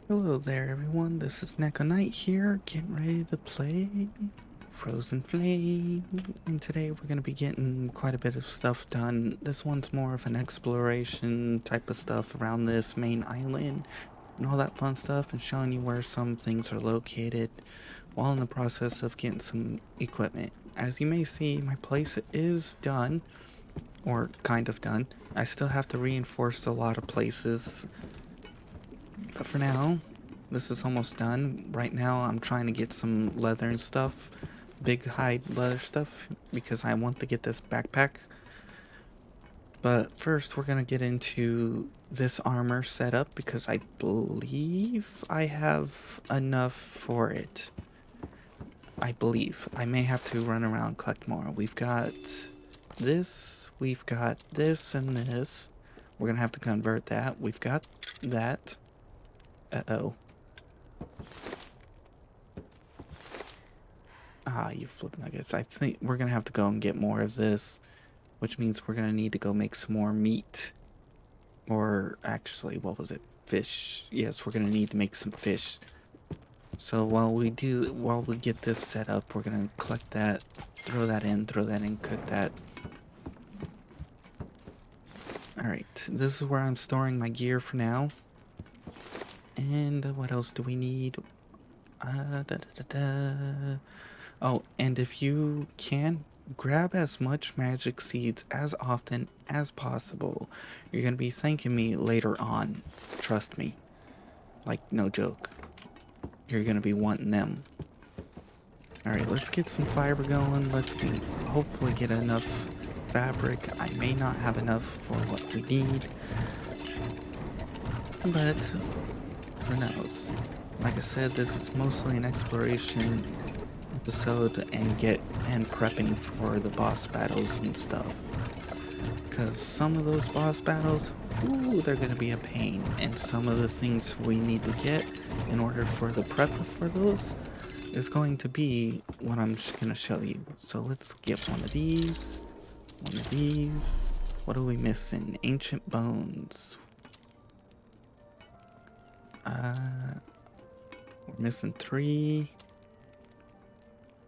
Hello there, everyone. This is Neko here, getting ready to play Frozen Flame. And today we're going to be getting quite a bit of stuff done. This one's more of an exploration type of stuff around this main island and all that fun stuff, and showing you where some things are located while in the process of getting some equipment. As you may see, my place is done, or kind of done. I still have to reinforce a lot of places. But for now, this is almost done. Right now, I'm trying to get some leather and stuff, big hide leather stuff, because I want to get this backpack. But first, we're going to get into this armor setup because I believe I have enough for it. I believe. I may have to run around and collect more. We've got we've got this, and this. We're going to have to convert that. We've got that. Uh-oh. Ah, you flip nuggets. I think we're gonna have to go and get more of this, which means we're gonna need to go make some more meat. Or actually, what was it? Fish. Yes, we're gonna need to make some fish. So while we get this set up, we're gonna collect that, throw that in, cook that. Alright, this is where I'm storing my gear for now. And what else do we need? Oh, and if you can, grab as much magic seeds as often as possible. You're gonna be thanking me later on. Trust me. Like, no joke. You're gonna be wanting them. Alright, let's get some fiber going. Hopefully get enough fabric. I may not have enough for what we need, but who knows? Like I said, this is mostly an exploration episode and prepping for the boss battles and stuff. Because some of those boss battles, ooh, they're gonna be a pain. And some of the things we need to get in order for the prep for those is going to be what I'm just gonna show you. So let's get one of these. One of these. What are we missing? Ancient bones. We're missing 3.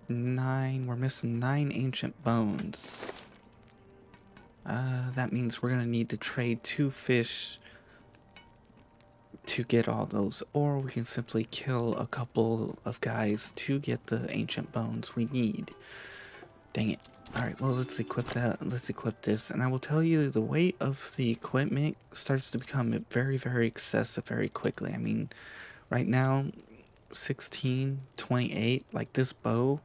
9. We're missing 9 ancient bones. That means we're gonna need to trade 2 fish to get all those, or we can simply kill a couple of guys to get the ancient bones we need. Dang it. Alright, well, let's equip that. Let's equip this. And I will tell you, the weight of the equipment starts to become very, very excessive very quickly. I mean, right now, 16, 28, like this bow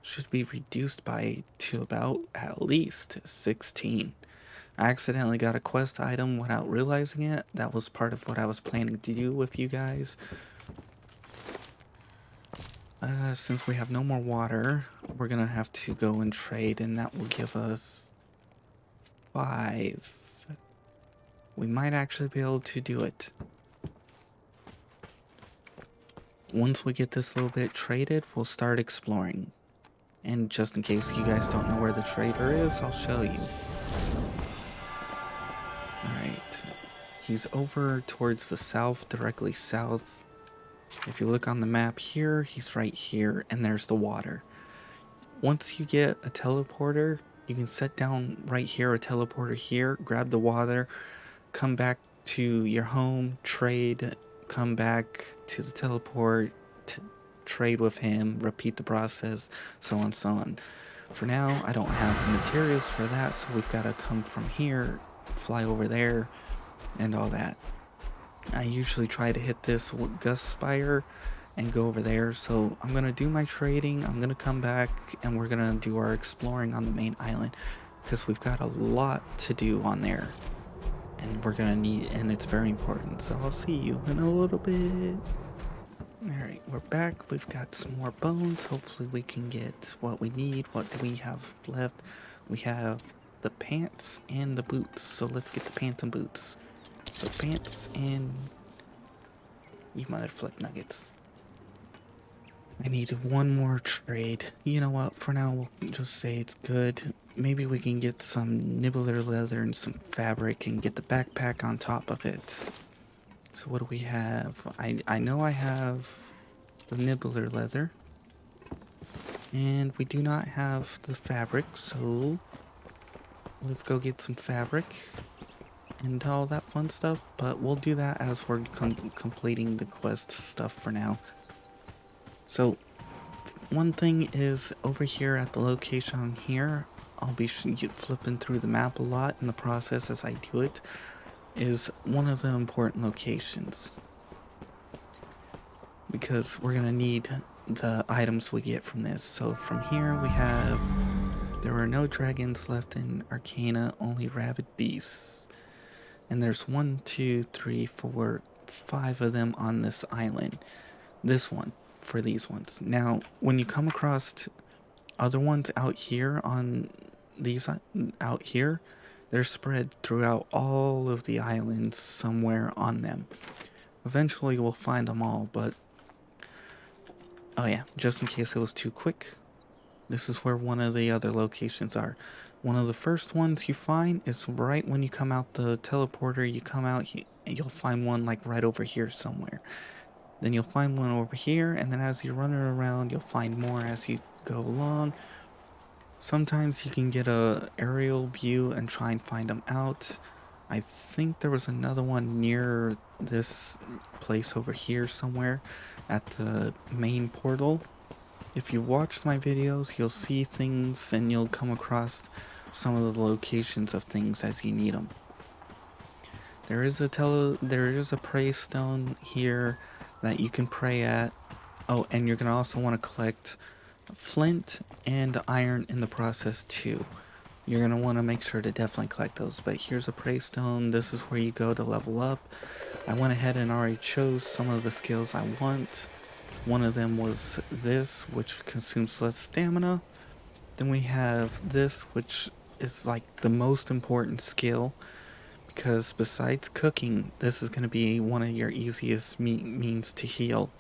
should be reduced to about at least 16. I accidentally got a quest item without realizing it. That was part of what I was planning to do with you guys. Since we have no more water, we're gonna have to go and trade, and that will give us 5. We might actually be able to do it. Once we get this little bit traded, we'll start exploring. And just in case you guys don't know where the trader is, I'll show you. Alright. He's over towards the south, directly south. If you look on the map here, he's right here, and there's the water. Once you get a teleporter, you can set down right here, a teleporter here, grab the water, come back to your home, trade, come back to the teleport, trade with him, repeat the process, so on, so on. For now, I don't have the materials for that, so we've got to come from here, fly over there, and all that. I usually try to hit this gust spire and go over there, so I'm gonna do my trading, I'm gonna come back, and we're gonna do our exploring on the main island, because we've got a lot to do on there, and and it's very important. So I'll see you in a little bit. Alright, we're back. We've got some more bones. Hopefully we can get what we need. What do we have left? We have the pants and the boots, so let's get the pants and boots. So pants and... you mother flip nuggets. I need one more trade. You know what? For now, we'll just say it's good. Maybe we can get some nibbler leather and some fabric and get the backpack on top of it. So what do we have? I know I have the nibbler leather. And we do not have the fabric, so let's go get some fabric and all that fun stuff. But we'll do that as we're completing the quest stuff for now. So one thing is over here at the location here, I'll be flipping through the map a lot in the process as I do it, is one of the important locations. Because we're going to need the items we get from this. So from here we have, there were no dragons left in Arcana, only rabid beasts. And there's 1, 2, 3, 4, 5 of them on this island. This one, for these ones. Now, when you come across other ones out here on these out here, they're spread throughout all of the islands somewhere on them. Eventually we'll find them all, but oh yeah, just in case it was too quick, this is where one of the other locations are. One of the first ones you find is right when you come out the teleporter. You come out and you'll find one like right over here somewhere. Then you'll find one over here, and then as you're running around, you'll find more as you go along. Sometimes you can get a aerial view and try and find them out. I think there was another one near this place over here somewhere at the main portal. If you watch my videos, you'll see things and you'll come across some of the locations of things as you need them. There is a pray stone here that you can pray at. Oh, and you're gonna also want to collect flint and iron in the process too. You're gonna want to make sure to definitely collect those. But here's a pray stone. This is where you go to level up. I went ahead and already chose some of the skills I want. One of them was this, which consumes less stamina. Then we have this, which is like the most important skill, because besides cooking, this is going to be one of your easiest means to heal.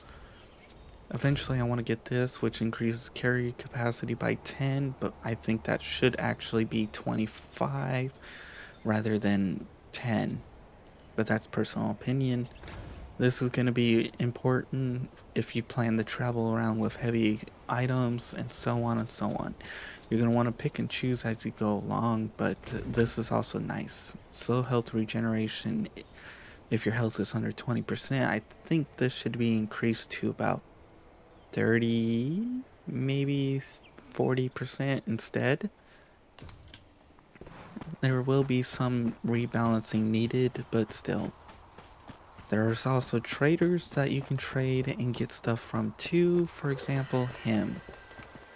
Eventually I want to get this, which increases carry capacity by 10, but I think that should actually be 25 rather than 10. But that's personal opinion. This is going to be important if you plan to travel around with heavy items and so on and so on. You're going to want to pick and choose as you go along, but this is also nice. Slow health regeneration, if your health is under 20%, I think this should be increased to about 30, maybe 40% instead. There will be some rebalancing needed, but still. There's also traders that you can trade and get stuff from too. For example, him.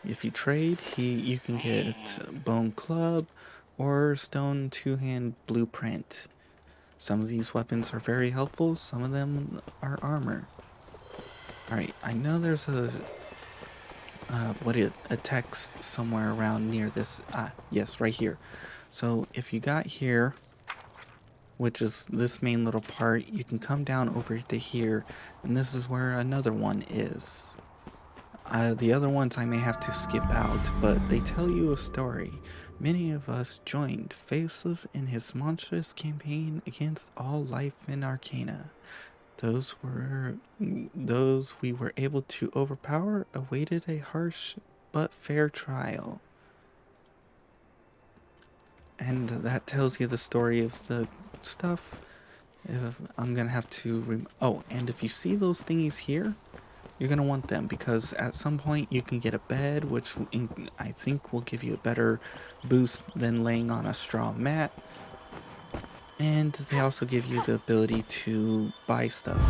If you trade, you can get bone club or stone two-hand blueprint. Some of these weapons are very helpful, some of them are armor. Alright, I know there's a text somewhere around near this. Yes, right here. So if you got here, which is this main little part, you can come down over to here, and this is where another one is. The other ones I may have to skip out, but they tell you a story. Many of us joined Faceless in his monstrous campaign against all life in Arcana. Those we were able to overpower awaited a harsh but fair trial. And that tells you the story of the stuff. If I'm gonna have to and if you see those thingies here, you're gonna want them, because at some point you can get a bed, which I think will give you a better boost than laying on a straw mat. And they also give you the ability to buy stuff.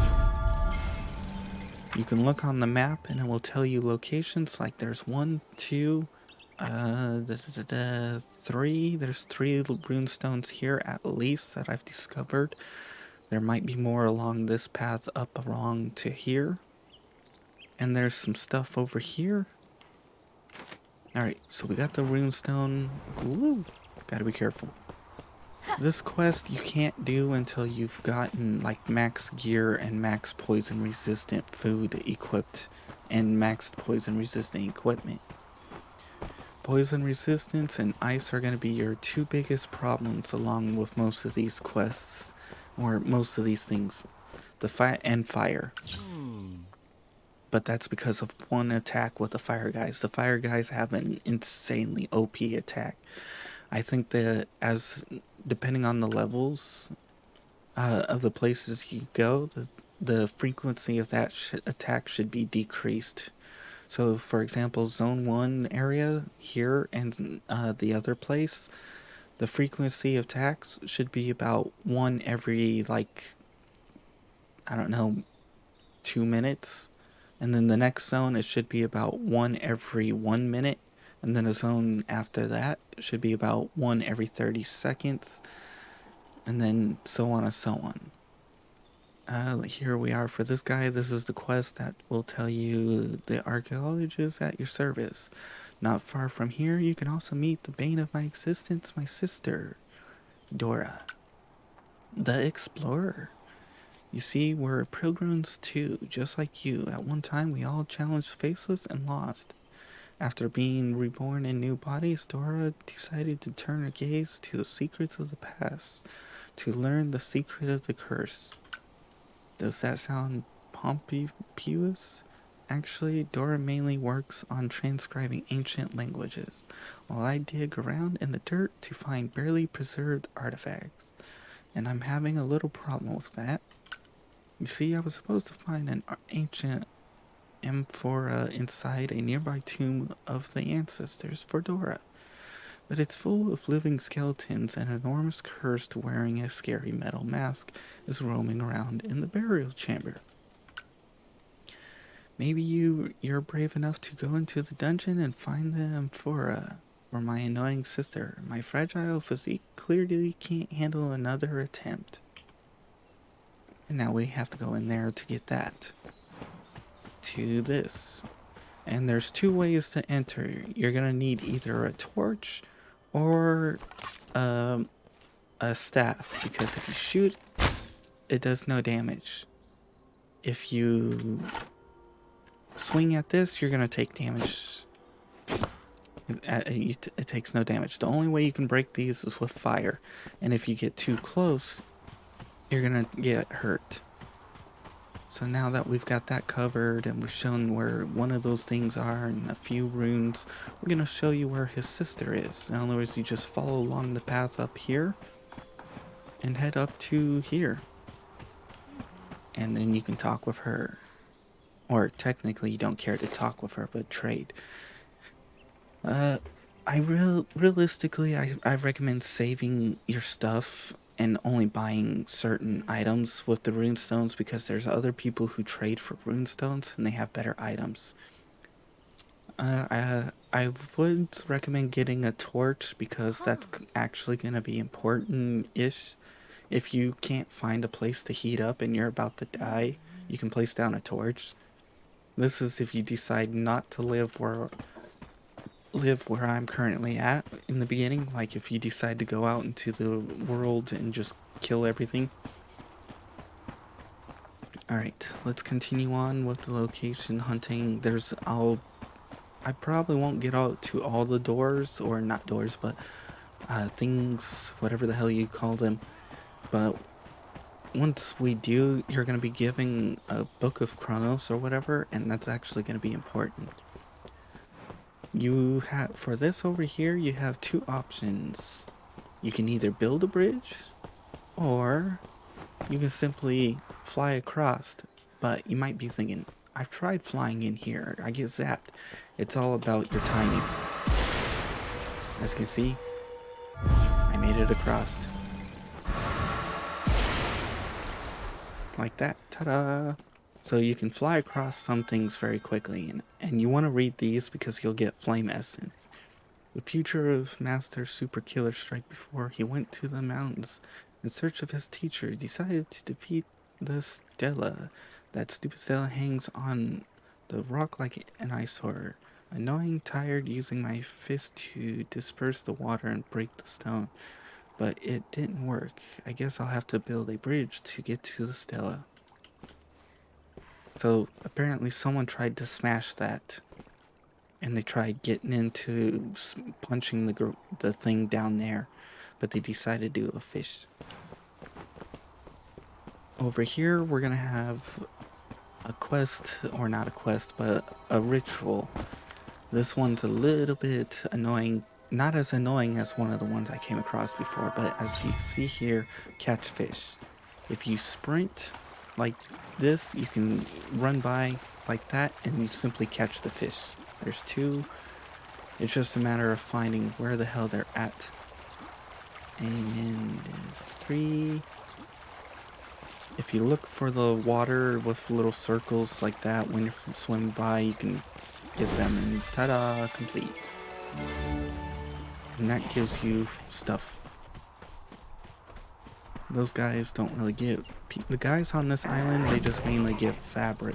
You can look on the map and it will tell you locations, like there's 1, 2, 3. There's 3 runestones here at least that I've discovered. There might be more along this path up along to here. And there's some stuff over here. Alright, so we got the runestone. Ooh, gotta be careful. This quest you can't do until you've gotten like max gear and max poison resistant food equipped and max poison resistant equipment. Poison resistance and ice are going to be your 2 biggest problems along with most of these quests, or most of these things. and fire. But that's because of one attack with the fire guys. The fire guys have an insanely OP attack. I think that depending on the levels of the places you go, the frequency of that attack should be decreased. So, for example, Zone 1 area here and the other place, the frequency of attacks should be about one every, like, I don't know, 2 minutes. And then the next zone, it should be about one every 1 minute. And then a zone after that should be about one every 30 seconds. And then so on and so on. Here we are for this guy. This is the quest that will tell you the archaeologist at your service. Not far from here, you can also meet the bane of my existence, my sister, Dora, the explorer. You see, we're pilgrims too, just like you. At one time, we all challenged Faceless and lost. After being reborn in new bodies, Dora decided to turn her gaze to the secrets of the past, to learn the secret of the curse. Does that sound pompous? Actually, Dora mainly works on transcribing ancient languages, while I dig around in the dirt to find barely preserved artifacts. And I'm having a little problem with that. You see, I was supposed to find an ancient amphora inside a nearby tomb of the ancestors for Dora. But it's full of living skeletons, and an enormous curse wearing a scary metal mask is roaming around in the burial chamber. Maybe you're brave enough to go into the dungeon and find the amphora, or my annoying sister. My fragile physique clearly can't handle another attempt. And now we have to go in there to get that. To this. And there's two ways to enter. You're going to need either a torch or a staff, because if you shoot, it does no damage. If you swing at this, you're going to take damage. It takes no damage. The only way you can break these is with fire. And if you get too close, you're going to get hurt. So now that we've got that covered and we've shown where one of those things are and a few runes, we're going to show you where his sister is. In other words, you just follow along the path up here and head up to here. And then you can talk with her. Or technically you don't care to talk with her, but trade. Realistically, I recommend saving your stuff and only buying certain items with the runestones, because there's other people who trade for runestones and they have better items. I would recommend getting a torch, because that's actually going to be important-ish. If you can't find a place to heat up and you're about to die, you can place down a torch. This is if you decide not to live where I'm currently at in the beginning. Like if you decide to go out into the world and just kill everything. Alright, let's continue on with the location hunting. I probably won't get out to all the doors, or not doors, but things, whatever the hell you call them. But once we do, you're going to be giving a book of Chronos or whatever, and that's actually going to be important. For this over here, you have two options. You can either build a bridge, or you can simply fly across. But you might be thinking, I've tried flying in here, I get zapped. It's all about your timing. As you can see, I made it across. Like that, ta-da! So you can fly across some things very quickly, and you want to read these because you'll get flame essence. The future of Master Super Killer Strike before he went to the mountains in search of his teacher, decided to defeat the Stella. That stupid Stella hangs on the rock like an eyesore. Annoying, tired, using my fist to disperse the water and break the stone. But it didn't work. I guess I'll have to build a bridge to get to the Stella. So apparently someone tried to smash that, and they tried getting into punching the thing down there, but they decided to do a fish. over here we're gonna have a quest, or not a quest, but a ritual. This one's a little bit annoying, not as annoying as one of the ones I came across before, but as you see here, catch fish. If you sprint like this, you can run by like that and you simply catch the fish. There's two. It's just a matter of finding where the hell they're at. And three. If you look for the water with little circles like that, when you're swimming by, you can get them, and ta-da, complete. And that gives you stuff. Those guys don't really give... The guys on this island, they just mainly give fabric.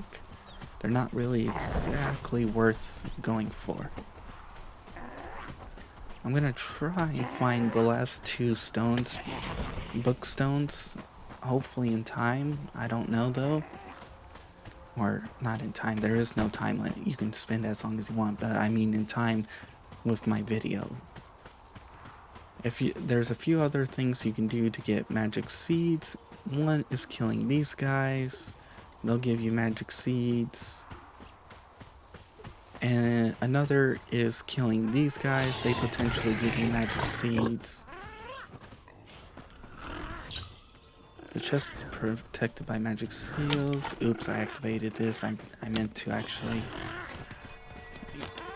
They're not really exactly worth going for. I'm gonna try and find the last two stones, book stones, hopefully in time. I don't know though. Or not in time, there is no time limit. You can spend as long as you want, but I mean in time with my video. There's a few other things you can do to get magic seeds. One is killing these guys. They'll give you magic seeds. And another is killing these guys. They potentially give you magic seeds. The chest is protected by magic seals. Oops, I activated this. I meant to actually.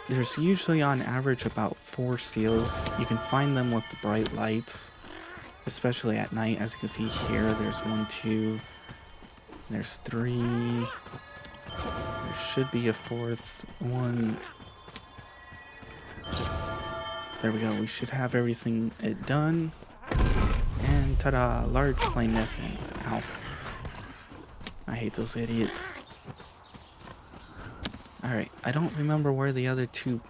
There's usually on average about 4 seals. You can find them with the bright lights, especially at night. As you can see here, there's 1, 2, there's 3. There should be a 4th one. There we go. We should have everything done. And ta-da! Large flame essence. Ow. I hate those idiots. Alright, I don't remember where the other 2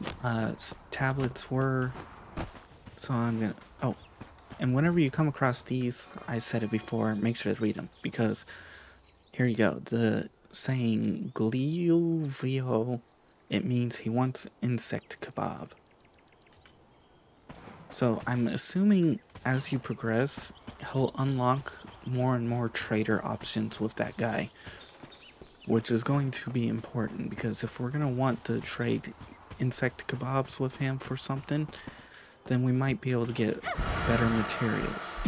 tablets were. So I'm gonna... Oh. And whenever you come across these, I said it before, make sure to read them. Because, here you go. The saying Glivio, it means he wants insect kebab. So I'm assuming as you progress, he'll unlock more and more trader options with that guy, which is going to be important, because if we're going to want to trade insect kebabs with him for something, then we might be able to get better materials.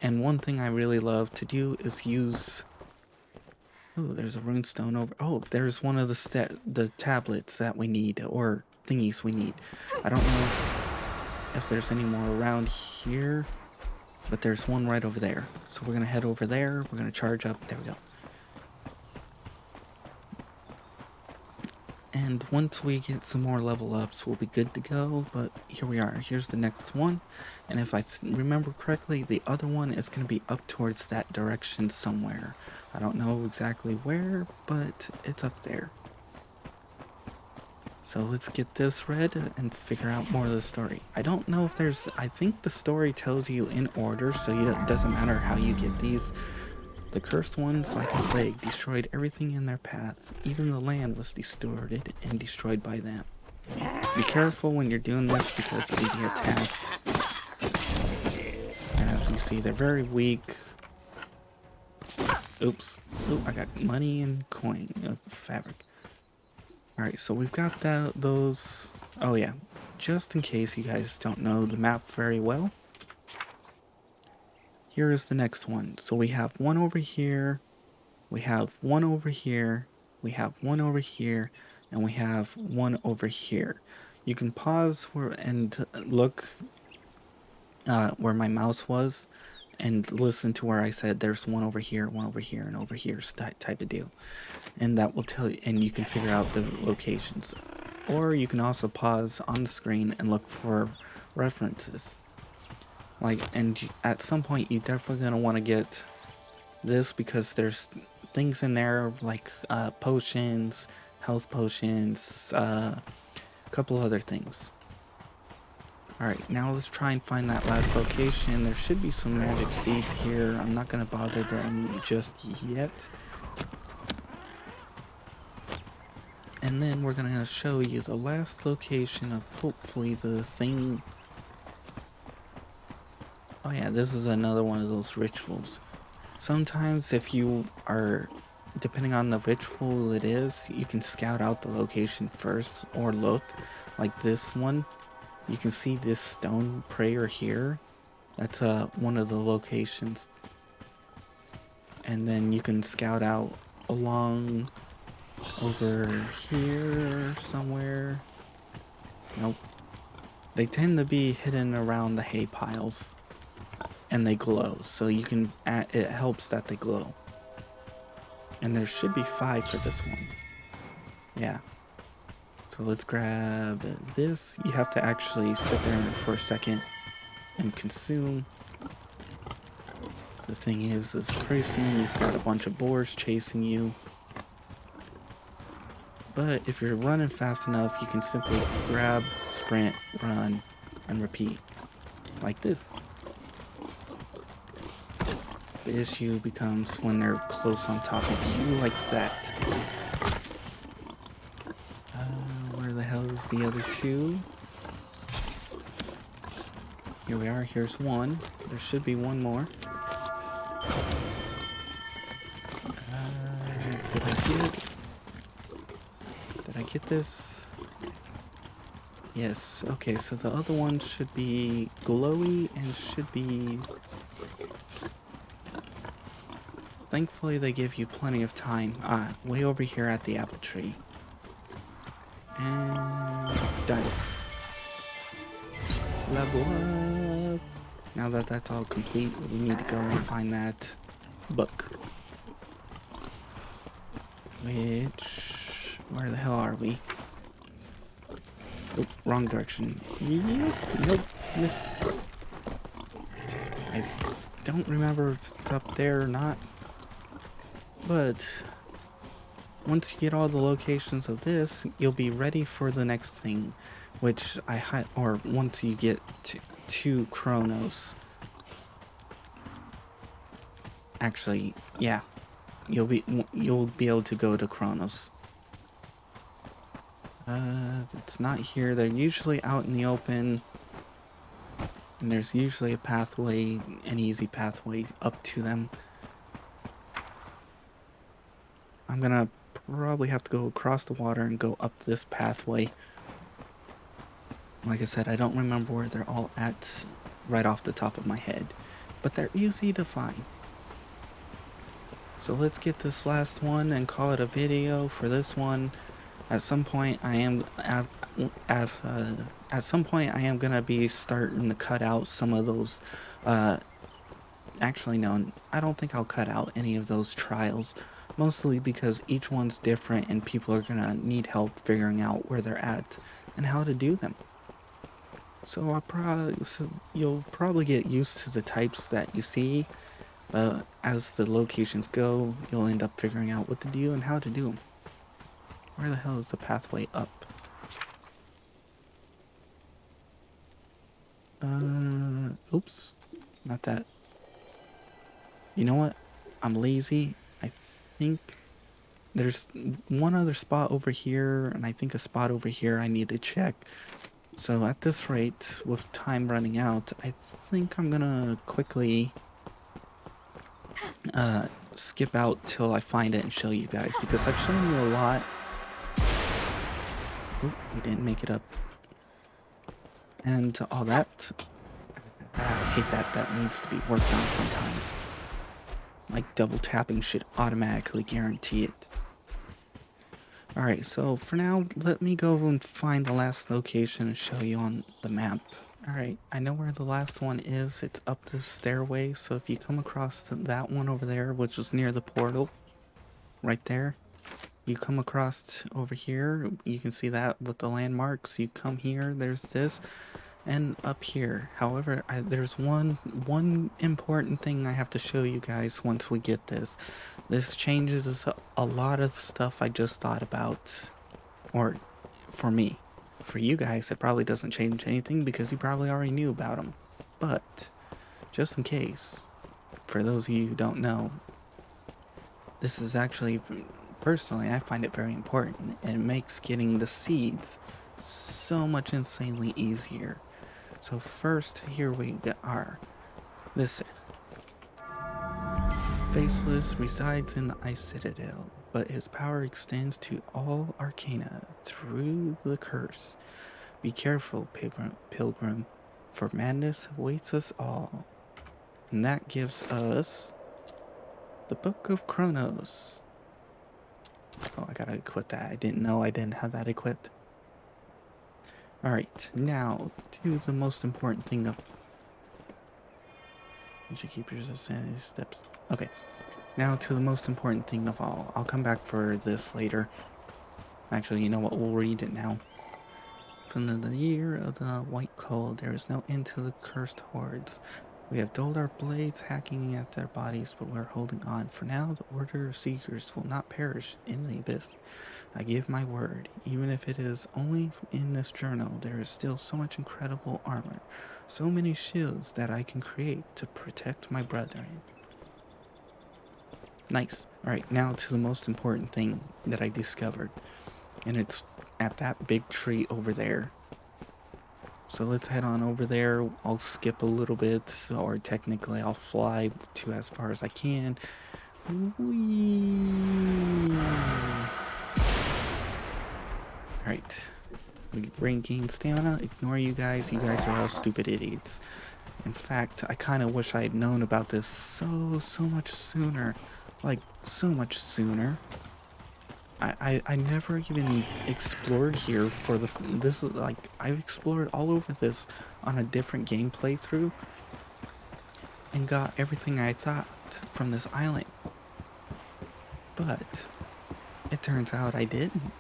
And one thing I really love to do is use... Oh, there's a runestone over... Oh, there's one of the tablets that we need, or thingies we need. I don't know if there's any more around here, but there's one right over there. So we're going to head over there, we're going to charge up, there we go. And once we get some more level ups, we'll be good to go, but here we are. Here's the next one, and if I remember correctly, the other one is going to be up towards that direction somewhere. I don't know exactly where, but it's up there. So let's get this read and figure out more of the story. I don't know if there's... I think the story tells you in order, so it doesn't matter how you get these. The cursed ones, like a plague, destroyed everything in their path. Even the land was distorted and destroyed by them. Be careful when you're doing this, because you can get attacked. And as you see, they're very weak. Oops. Ooh, I got money and coin of fabric. Alright, so we've got those... Oh yeah, just in case you guys don't know the map very well, here is the next one. So we have one over here, we have one over here, we have one over here, and we have one over here. You can pause and look where my mouse was, and listen to where I said there's one over here, and over here, type of deal. And that will tell you, and you can figure out the locations. Or you can also pause on the screen and look for references. And at some point you're definitely going to want to get this, because there's things in there like potions, health potions, a couple other things. Alright, now let's try and find that last location. There should be some magic seeds here. I'm not going to bother them just yet. And then we're going to show you the last location of hopefully the thing. Oh yeah, this is another one of those rituals. Sometimes if you are, depending on the ritual it is, you can scout out the location first or look. Like this one, you can see this stone prayer here. That's one of the locations. And then you can scout out along over here somewhere. Nope. They tend to be hidden around the hay piles. And they glow, so you can, it helps that they glow. And there should be 5 for this one. Yeah. So let's grab this. You have to actually sit there for a second and consume. The thing is pretty soon you've got a bunch of boars chasing you. But if you're running fast enough, you can simply grab, sprint, run, and repeat. Like this. The issue becomes when they're close on top of you like that. Where the hell is the other 2? Here we are, here's one. There should be one more. Did I get this? Yes, okay, so the other one should be glowy and should be... Thankfully they give you plenty of time. Way over here at the apple tree. And... done. Level up! Now that that's all complete, we need to go and find that book. Which... where the hell are we? Oh, wrong direction. Nope, miss. I don't remember if it's up there or not. But once you get all the locations of this, you'll be ready for the next thing, which or once you get to Chronos. Actually, yeah, you'll be able to go to Chronos. It's not here. They're usually out in the open, and there's usually a pathway, an easy pathway up to them. I'm gonna probably have to go across the water and go up this pathway. Like I said, I don't remember where they're all at right off the top of my head, but they're easy to find. So let's get this last one and call it a video for this one. At some point I am gonna be starting to cut out some of those actually no, I don't think I'll cut out any of those trials. Mostly because each one's different and people are gonna need help figuring out where they're at and how to do them. So you'll probably get used to the types that you see. As the locations go, you'll end up figuring out what to do and how to do them. Where the hell is the pathway up? Oops, not that. You know what? I'm lazy. I think there's one other spot over here, and I think a spot over here I need to check. So at this rate, with time running out, I think I'm gonna quickly skip out till I find it and show you guys, because I've shown you a lot. Oop, we didn't make it up. And all that. I hate that needs to be worked on sometimes. Like double tapping should automatically guarantee it. Alright, so for now, let me go and find the last location and show you on the map. Alright, I know where the last one is. It's up this stairway, so if you come across that one over there, which is near the portal, right there, you come across over here, you can see that with the landmarks. You come here, there's this, and up here. However, there's one important thing I have to show you guys once we get this. This changes a lot of stuff I just thought about, or for me. For you guys, it probably doesn't change anything because you probably already knew about them. But just in case, for those of you who don't know, this is actually, personally, I find it very important. It makes getting the seeds so much insanely easier. So first, here we are. Listen, Faceless resides in the Ice Citadel, but his power extends to all arcana through the curse. Be careful, pilgrim, for madness awaits us all. And that gives us the Book of Chronos. Oh, I gotta equip that. I didn't know I didn't have that equipped. Alright, now to the most important thing of... You should keep your sanity steps. Okay, now to the most important thing of all. I'll come back for this later. Actually, you know what? We'll read it now. From the year of the white cold, there is no end to the cursed hordes. We have dulled our blades, hacking at their bodies, but we're holding on. For now, the order of seekers will not perish in the abyss. I give my word, even if it is only in this journal, there is still so much incredible armor, so many shields that I can create to protect my brethren. Nice. Alright, now to the most important thing that I discovered. And it's at that big tree over there. So let's head on over there. I'll skip a little bit, or technically I'll fly to as far as I can. Whee! Alright. We gain stamina. Ignore you guys. You guys are all stupid idiots. In fact, I kind of wish I had known about this so much sooner. Like, so much sooner. I never even explored here for this is like, I've explored all over this on a different game playthrough and got everything I thought from this island. But it turns out I didn't.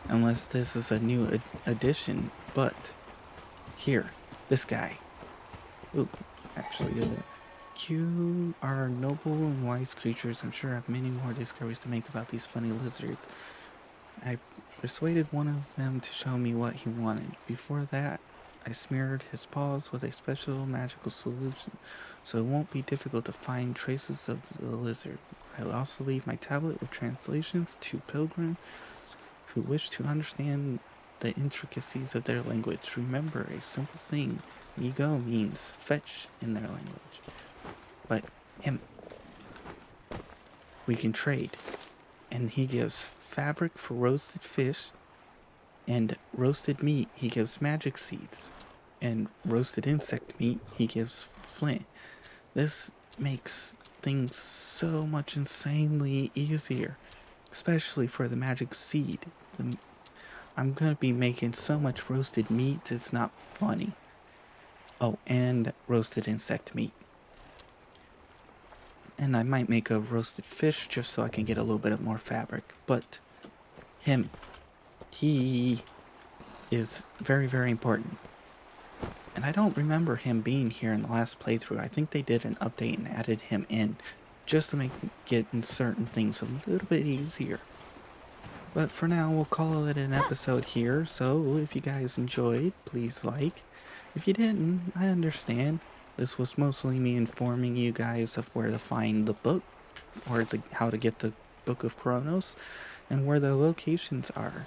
Unless this is a new addition, but here, this guy. Ooh, actually, Q are noble and wise creatures. I'm sure I have many more discoveries to make about these funny lizards. I persuaded one of them to show me what he wanted. Before that, I smeared his paws with a special magical solution, so it won't be difficult to find traces of the lizard. I'll also leave my tablet with translations to pilgrims who wish to understand the intricacies of their language. Remember, a simple thing, ego means fetch in their language. But him, we can trade, and he gives fabric for roasted fish, and roasted meat he gives magic seeds, and roasted insect meat he gives flint. This makes things so much insanely easier, especially for the magic seed. I'm gonna be making so much roasted meat, it's not funny. Oh, and roasted insect meat. And I might make a roasted fish just so I can get a little bit of more fabric. But him, he is very, very important. And I don't remember him being here in the last playthrough. I think they did an update and added him in just to make getting certain things a little bit easier. But for now, we'll call it an episode here. So if you guys enjoyed, please like. If you didn't, I understand. This was mostly me informing you guys of where to find the book, or how to get the Book of Chronos, and where the locations are.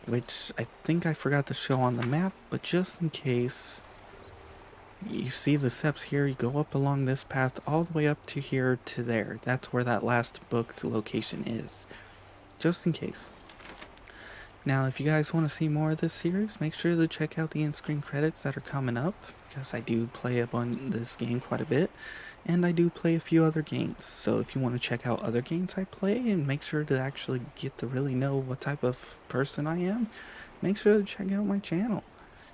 Which I think I forgot to show on the map, but just in case, you see the steps here, you go up along this path all the way up to here to there. That's where that last book location is. Just in case. Now, if you guys want to see more of this series, make sure to check out the in-screen credits that are coming up, because I do play this game quite a bit, and I do play a few other games. So if you want to check out other games I play, and make sure to actually get to really know what type of person I am, make sure to check out my channel.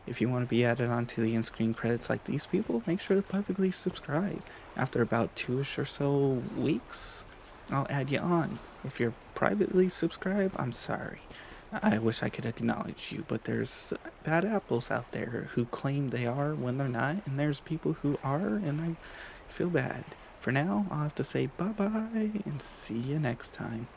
If you want to be added onto the in-screen credits like these people, make sure to publicly subscribe. After about 2-ish or so weeks, I'll add you on. If you're privately subscribed, I'm sorry. I wish I could acknowledge you, but there's bad apples out there who claim they are when they're not, and there's people who are, and I feel bad. For now, I'll have to say bye-bye, and see you next time.